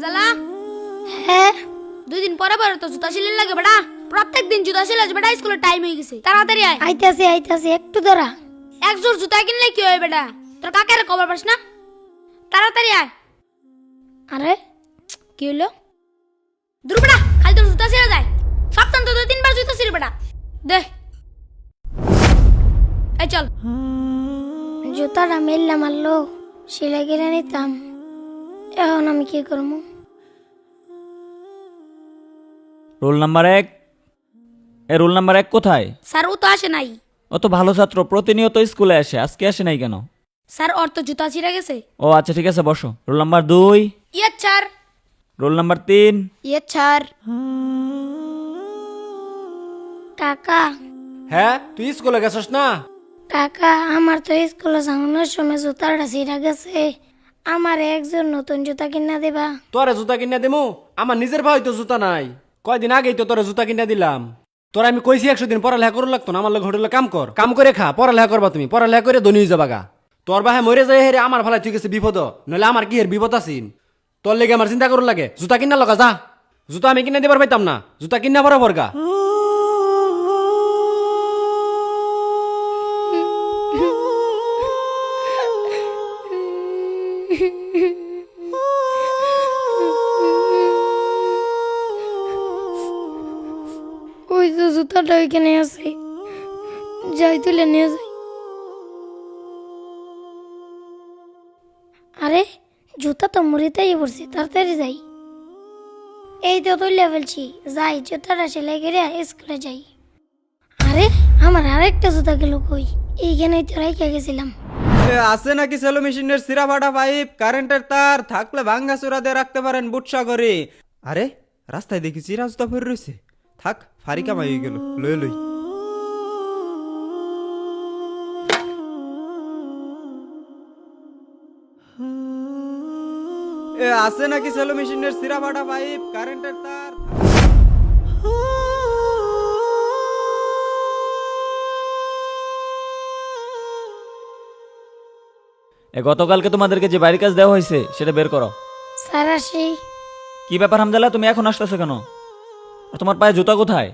হামজালা হ্যাঁ 2 দিন পরে পরে তো জুতা সিলাই লাগে বেটা। প্রত্যেক দিন জুতা সিলাই বেটা, স্কুলের টাইম হয়ে গেছে, তাড়াতাড়ি আয়। আইতাছি একটু দাঁড়া। এক জোড় জুতা কিনলে কি হয় বেটা? তোর কাকের খবর পাস না? তাড়াতাড়ি আয়। আরে কি হলো? দূর বেটা, খালি তোর জুতা ছিঁড়ে যায়। সপ্তাহ তো 2-3 বার জুতা ছিঁড়ে বেটা। দে এই চল। জুতাটা মেললাম মারলো, সেলাই কিনে নিতাম। এখন আমি কি করবো? Roll number 1। রোল নাম্বার 1 কোথায়? স্যার ও তো আসে নাই। ও তো ভালো ছাত্র, প্রতিনিয়ত স্কুলে আসে, আজকে আসে নাই কেন? স্যার ওর তো জুতা ছিঁড়ে গেছে। ও আচ্ছা ঠিক আছে, বসো। Roll number 2। ইয়ে স্যার। Roll number 3। ইয়ে স্যার। কাকা হ্যাঁ, তুই স্কুলে গেছস না? কাকা, আমার তো স্কুলে যাওয়ানোর সময় জুতাটা ছিঁড়া গেছে। আমার একজন নতুন জুতা কিনা দেবা? তোরে জুতা কিনে দেমু? আমার নিজের ভাই তো জুতা নাই। কয়দিন আগেই তো তোরে জুতা কিনে দিলাম। তোরা আমি কইছি 100 দিন পড়ালেখা করু লাগতো না, আমার লোক হোটেলে কাম করে খা, পড়ালেখা করবা তুমি, পড়ালেখা করে ধনী হয়ে যাবা গা। তোর বাহে মরে যায় হেরে আমার ভালাই ঠিক আছে বিপদ, নইলে আমার কি এর বিপদ আছিন? তোর লেগে আমার চিন্তা করু লাগে। জুতা কিনা লগা যা, জুতা আমি কিনে দিবার পাইতাম না, জুতা কিনা বরাবর গা। ওই তো জুতাটা ওইখানে আছে, যাই তুলে নিয়ে যাই। আরে জুতা তো মুড়িতেই পড়ছে, তাড়াতাড়ি যাই। এই তো তুলে ফেলছি, যাই জুতাটা সেলাই করে স্কুলে যাই। আরে আমার আরেকটা জুতা গেল কই? এইখানেই তো রেখে গেছিলাম। আছে নাকি সেলো মেশিনের সিরা ফাটা পাইপ, কারেন্টের তার থাকলে ভাঙ্গা চূড়া দিয়ে রাখতে পারেন বুটসা করে। আরে রাস্তায় দেখি চিরা জুতা পরে রয়েছে, থাক ফারি কামাই হয়ে গেল, লই লই। আছে নাকি সেলো মেশিনের সিরা ফাটা পাইপ, কারেন্টের তার। গতকালকে তোমাদেরকে যে বাড়ির কাজ দেওয়া হয়েছে সেটা বের করো। স্যার আসি। কি ব্যাপার হামজালা, তুমি এখন আসতেছো কেন? আর তোমার পায়ে জুতা কোথায়?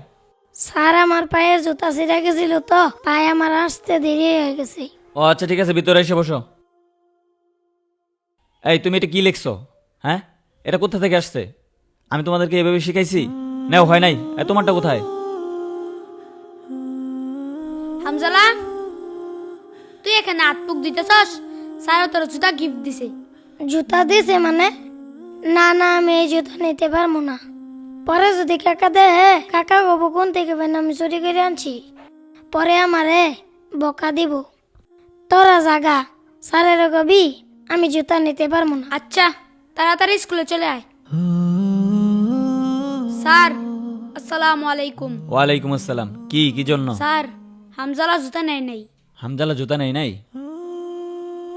স্যার আমার পায়ের জুতা ছিঁড়া গেছিল তো, পায়ে আমার আসতে দেরি হয়ে গেছে। ও আচ্ছা ঠিক আছে, ভিতরে এসে বসো। এই তুমি এটা কি লিখছো? হ্যাঁ, এটা কোথা থেকে আসছে? আমি তোমাদেরকে এভাবে শিখাইছি? নাও হয় নাই। তোমারটা কোথায়? হামজালা তুই এখানে আটপুক দিতেছস? স্যার তোর জুতা গিফট দিছে। জুতা দিছে মানে? না না, আমি এই জুতা নিতে পারবো না। পরে যদি কাকা দেয়, কাকা কব কোন থেকে পেন আমি চুরি করে আনছি, পরে আমারে বকা দিব। তোরা জাগা, স্যারের কবি আমি জুতা নিতে পারবো না। আচ্ছা তাড়াতাড়ি স্কুলে চলে আয়। স্যার আসসালামু আলাইকুম। ওয়ালাইকুম আসসালাম। কি জন্য? স্যার হামজালা জুতা নেয় নাই। হামজালা জুতা নেই নাই?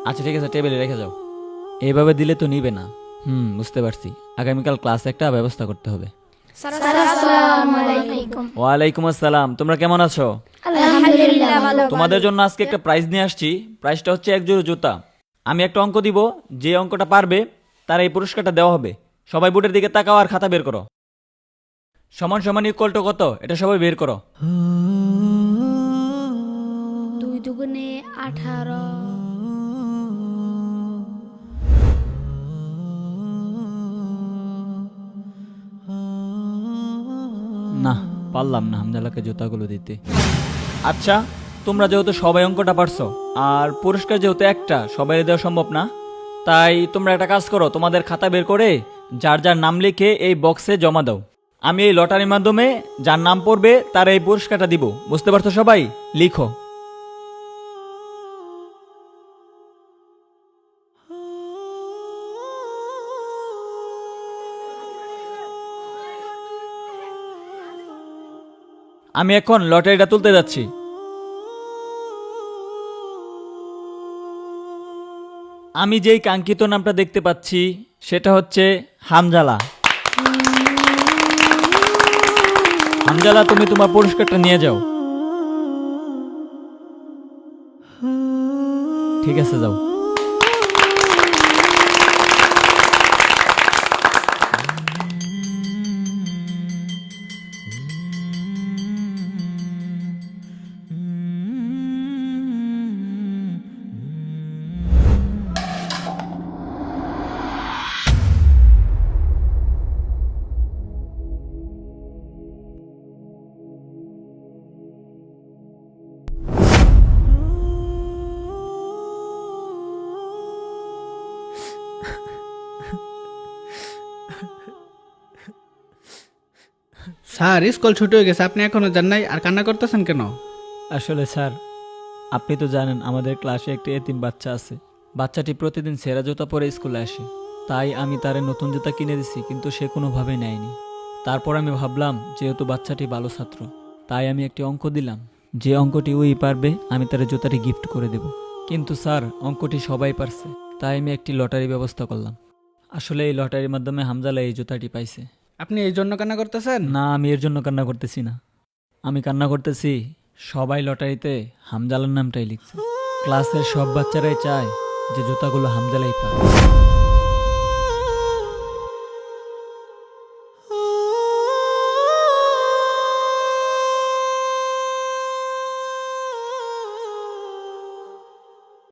আচ্ছা ঠিক আছে, টেবিলে রেখে যাও। এইভাবে দিলে তো নিবে না। বুঝতে পারছি। আগামীকাল ক্লাসে একটা ব্যবস্থা করতে হবে। স্যার আসসালামু আলাইকুম। ওয়ালাইকুম আসসালাম। তোমরা কেমন আছো? আলহামদুলিল্লাহ ভালো। তোমাদের জন্য আজকে একটা প্রাইজ নিয়ে আসছি। প্রাইজটা হচ্ছে এক জোড়া জুতা। আমি একটা অঙ্ক দিব, যে অঙ্কটা পারবে তার এই পুরস্কারটা দেওয়া হবে। সবাই বোর্ডের দিকে তাকাও আর খাতা বের করো। সমান সমান ইকুয়াল টু কত এটা সবাই বের করো। 2 দুগুণে 18। না, পারলাম না হামজালাকে জুতাগুলো দিতে। আচ্ছা, তোমরা যেহেতু সবাই অঙ্কটা পারছো আর পুরস্কার যেহেতু একটা, সবাই দেওয়া সম্ভব না, তাই তোমরা একটা কাজ করো, তোমাদের খাতা বের করে যার যার নাম লিখে এই বক্সে জমা দাও। আমি এই লটারির মাধ্যমে যার নাম পড়বে তার এই পুরস্কারটা দিব। বুঝতে পারছো সবাই? লিখো। আমি এখন লটারিটা তুলতে যাচ্ছি। আমি যেই কাঙ্ক্ষিত নামটা দেখতে পাচ্ছি সেটা হচ্ছে হামজালা। হামজালা, তুমি তোমার পুরস্কারটা নিয়ে যাও। ঠিক আছে, যাও। স্যার স্কুল ছুটি হয়ে গেছে, আপনি এখনো যান নাই আর কান্না করতেছেন কেন? আসলে স্যার, আপনি তো জানেন আমাদের ক্লাসে একটি এতিম বাচ্চা আছে। বাচ্চাটি প্রতিদিন ছেঁড়া জুতা পরে স্কুলে আসে, তাই আমি তারে নতুন জুতা কিনে দিছি, কিন্তু সে কোনোভাবেই নেয়নি। তারপর আমি ভাবলাম যেহেতু বাচ্চাটি ভালো ছাত্র, তাই আমি একটি অঙ্ক দিলাম, যে অঙ্কটি ওই পারবে আমি তার জুতাটি গিফট করে দেব। কিন্তু স্যার, অঙ্কটি সবাই পারছে, তাই আমি একটি লটারি ব্যবস্থা করলাম। আসলে এই লটারির মাধ্যমে হামজালা এই জুতাটি পাইছে। আপনি এই জন্য কান্না করতেছেন? না, আমি এর জন্য কান্না করতেছি না। আমি কান্না করতেছি সবাই লটারিতে হামজালার নামটাই লিখছে। ক্লাসের সব বাচ্চারাই চায় যে জুতাগুলো হামজালাই পায়।